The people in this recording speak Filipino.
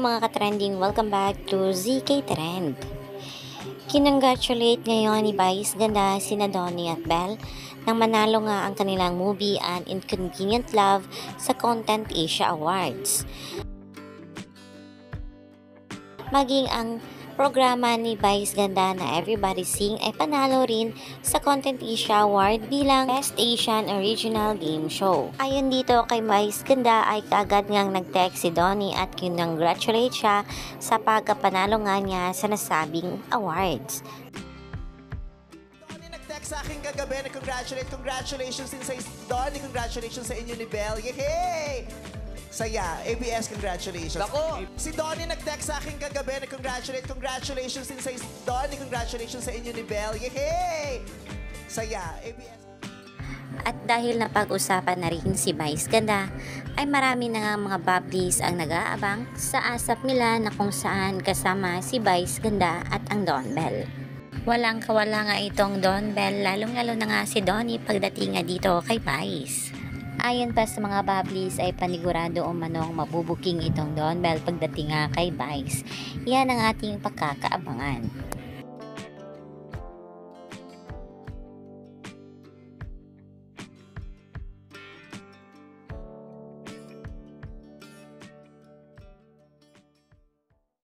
mga ka-trending, welcome back to ZK Trend. Kinongratulate ngayon ni Vice Ganda sina Donnie at Belle nang manalo nga ang kanilang movie An Inconvenient Love sa Content Asia Awards. Maging ang programa ni Vice Ganda na Everybody Sing ay panalo rin sa Content Asia Award bilang Best Asian Original Game Show. Ayon dito kay Vice Ganda ay kaagad ngang nag-text si Donnie at kinongratulate siya sa pagkapanalo nga niya sa nasabing awards. Donnie nag-text sa akin kagabi na congratulations din sa Donnie, congratulations sa inyo ni Belle. Yay! Saya, ABS, congratulations. Ako! Si Donnie nag-text sa akin kagabi na congratulations din sa Donnie, congratulations sa inyo ni Belle. Yay! Saya, ABS. At dahil napag-usapan na rin si Vice Ganda, ay marami na nga mga bubblies ang nag-aabang sa asap nila na kung saan kasama si Vice Ganda at ang Don Bell. Walang kawala nga itong Don Bell, lalong-lalo na nga si Donnie pagdating nga dito kay Vice. Ayon pa sa mga bubblies ay panigurado o manong mabubuking itong Don Bell pagdating nga kay Vice. Yan ang ating pagkakaabangan.